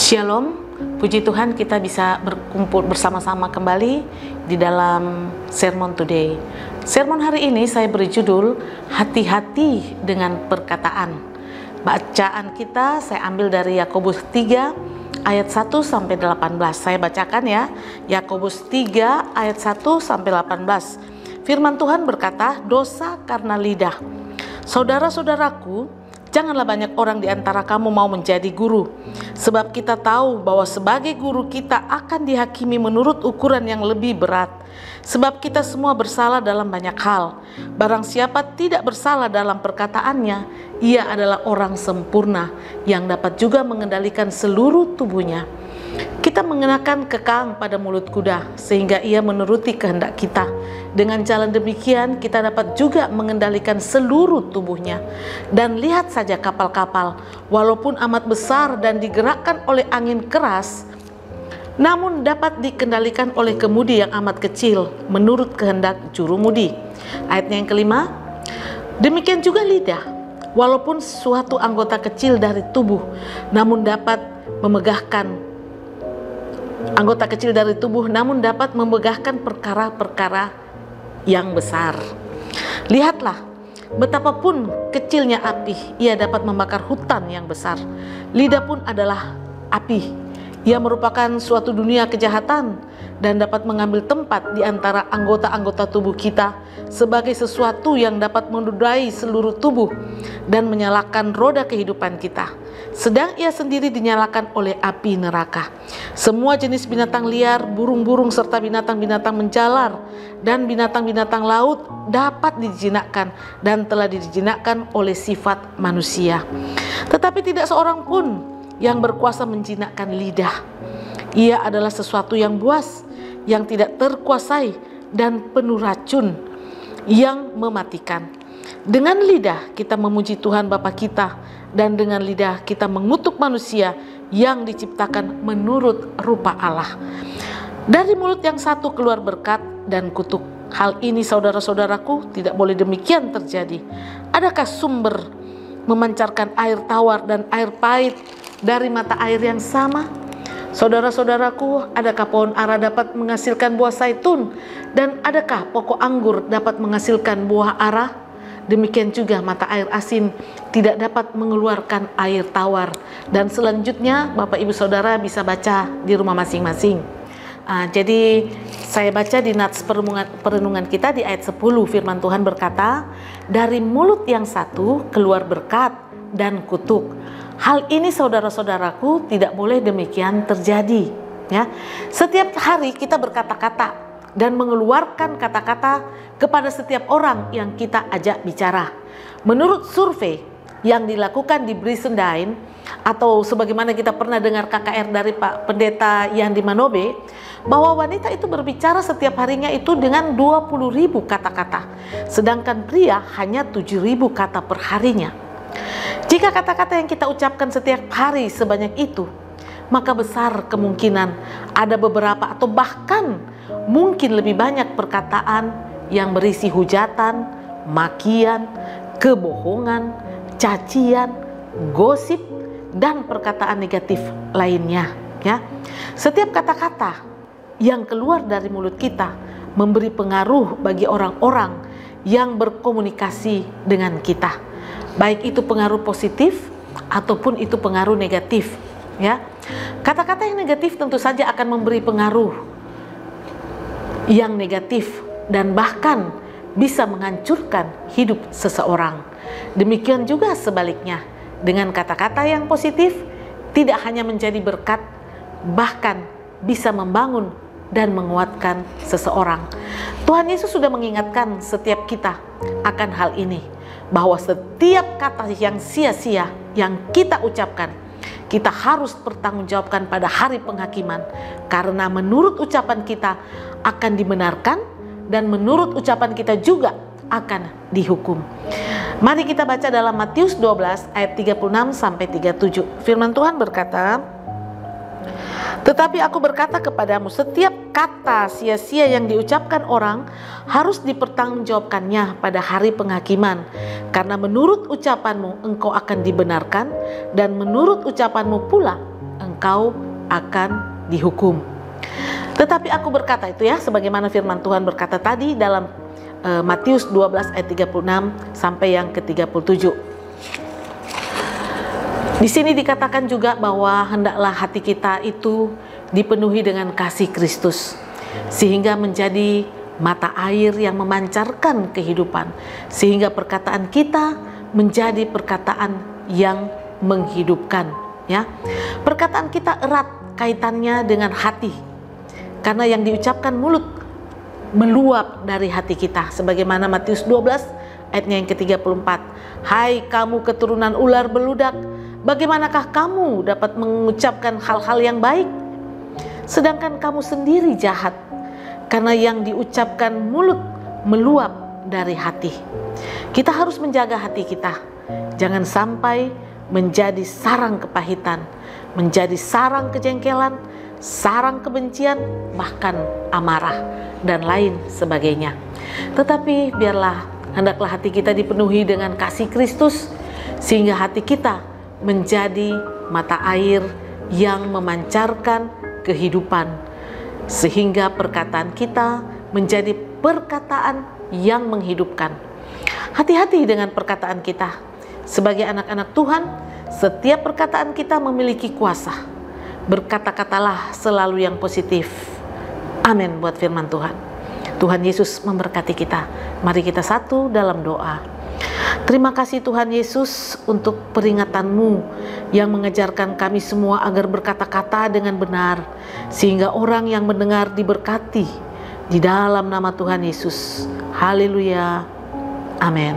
Shalom, puji Tuhan kita bisa berkumpul bersama-sama kembali di dalam Sermon Today. Sermon hari ini saya beri judul Hati-hati dengan Perkataan. Bacaan kita saya ambil dari Yakobus 3 ayat 1 sampai 18. Saya bacakan ya, Yakobus 3 ayat 1 sampai 18. Firman Tuhan berkata, dosa karena lidah. Saudara-saudaraku, janganlah banyak orang di antara kamu mau menjadi guru, sebab kita tahu bahwa sebagai guru kita akan dihakimi menurut ukuran yang lebih berat. Sebab kita semua bersalah dalam banyak hal. Barang siapa tidak bersalah dalam perkataannya, ia adalah orang sempurna yang dapat juga mengendalikan seluruh tubuhnya. Kita mengenakan kekang pada mulut kuda sehingga ia menuruti kehendak kita. Dengan jalan demikian kita dapat juga mengendalikan seluruh tubuhnya. Dan lihat saja kapal-kapal, walaupun amat besar dan digerakkan oleh angin keras, namun dapat dikendalikan oleh kemudi yang amat kecil menurut kehendak jurumudi. Ayatnya yang kelima, demikian juga lidah, walaupun suatu anggota kecil dari tubuh, namun dapat memegahkan perkara-perkara yang besar. Lihatlah, betapapun kecilnya api, ia dapat membakar hutan yang besar. Lidah pun adalah api. Ia merupakan suatu dunia kejahatan dan dapat mengambil tempat di antara anggota-anggota tubuh kita sebagai sesuatu yang dapat menudai seluruh tubuh dan menyalakan roda kehidupan kita. Sedang ia sendiri dinyalakan oleh api neraka. Semua jenis binatang liar, burung-burung serta binatang-binatang menjalar dan binatang-binatang laut dapat dijinakkan dan telah dijinakkan oleh sifat manusia. Tetapi tidak seorang pun yang berkuasa menjinakkan lidah. Ia adalah sesuatu yang buas, yang tidak terkuasai dan penuh racun yang mematikan. Dengan lidah kita memuji Tuhan Bapa kita, dan dengan lidah kita mengutuk manusia yang diciptakan menurut rupa Allah. Dari mulut yang satu keluar berkat dan kutuk. Hal ini saudara-saudaraku tidak boleh demikian terjadi. Adakah sumber memancarkan air tawar dan air pahit dari mata air yang sama? Saudara-saudaraku, adakah pohon ara dapat menghasilkan buah zaitun, dan adakah pokok anggur dapat menghasilkan buah ara? Demikian juga mata air asin tidak dapat mengeluarkan air tawar. Dan selanjutnya Bapak Ibu Saudara bisa baca di rumah masing-masing. Jadi saya baca di nats perenungan kita di ayat 10, firman Tuhan berkata, dari mulut yang satu keluar berkat dan kutuk. Hal ini saudara-saudaraku tidak boleh demikian terjadi. Ya, setiap hari kita berkata-kata dan mengeluarkan kata-kata kepada setiap orang yang kita ajak bicara. Menurut survei yang dilakukan di Brisbane, atau sebagaimana kita pernah dengar KKR dari Pak Pendeta Yandi Manobe, bahwa wanita itu berbicara setiap harinya itu dengan 20.000 kata-kata, sedangkan pria hanya 7.000 kata per harinya. Jika kata-kata yang kita ucapkan setiap hari sebanyak itu, maka besar kemungkinan ada beberapa atau bahkan mungkin lebih banyak perkataan yang berisi hujatan, makian, kebohongan, cacian, gosip, dan perkataan negatif lainnya. Ya, setiap kata-kata yang keluar dari mulut kita memberi pengaruh bagi orang-orang yang berkomunikasi dengan kita, baik itu pengaruh positif ataupun itu pengaruh negatif. Ya, kata-kata yang negatif tentu saja akan memberi pengaruh yang negatif dan bahkan bisa menghancurkan hidup seseorang. Demikian juga sebaliknya, dengan kata-kata yang positif tidak hanya menjadi berkat, bahkan bisa membangun dan menguatkan seseorang. Tuhan Yesus sudah mengingatkan setiap kita akan hal ini, bahwa setiap kata yang sia-sia yang kita ucapkan, kita harus bertanggungjawabkan pada hari penghakiman, karena menurut ucapan kita akan dibenarkan dan menurut ucapan kita juga akan dihukum. Mari kita baca dalam Matius 12 ayat 36 sampai 37. Firman Tuhan berkata, tetapi aku berkata kepadamu, setiap kata sia-sia yang diucapkan orang harus dipertanggungjawabkannya pada hari penghakiman. Karena menurut ucapanmu engkau akan dibenarkan, dan menurut ucapanmu pula engkau akan dihukum. Tetapi aku berkata, itu ya, sebagaimana firman Tuhan berkata tadi dalam Matius 12 ayat 36 sampai yang ke-37. Di sini dikatakan juga bahwa hendaklah hati kita itu dipenuhi dengan kasih Kristus, sehingga menjadi mata air yang memancarkan kehidupan, sehingga perkataan kita menjadi perkataan yang menghidupkan, ya. Perkataan kita erat kaitannya dengan hati, karena yang diucapkan mulut meluap dari hati kita, sebagaimana Matius 12 ayatnya yang ke-34. Hai kamu keturunan ular beludak, bagaimanakah kamu dapat mengucapkan hal-hal yang baik, sedangkan kamu sendiri jahat? Karena yang diucapkan mulut meluap dari hati. Kita harus menjaga hati kita, jangan sampai menjadi sarang kepahitan, menjadi sarang kejengkelan, sarang kebencian, bahkan amarah dan lain sebagainya. Tetapi hendaklah hati kita dipenuhi dengan kasih Kristus, sehingga hati kita menjadi mata air yang memancarkan kehidupan, sehingga perkataan kita menjadi perkataan yang menghidupkan. Hati-hati dengan perkataan kita. Sebagai anak-anak Tuhan, setiap perkataan kita memiliki kuasa. Berkata-katalah selalu yang positif. Amin buat firman Tuhan. Tuhan Yesus memberkati kita. Mari kita satu dalam doa. Terima kasih Tuhan Yesus untuk peringatan-Mu yang mengajarkan kami semua agar berkata-kata dengan benar, sehingga orang yang mendengar diberkati. Di dalam nama Tuhan Yesus. Haleluya. Amin.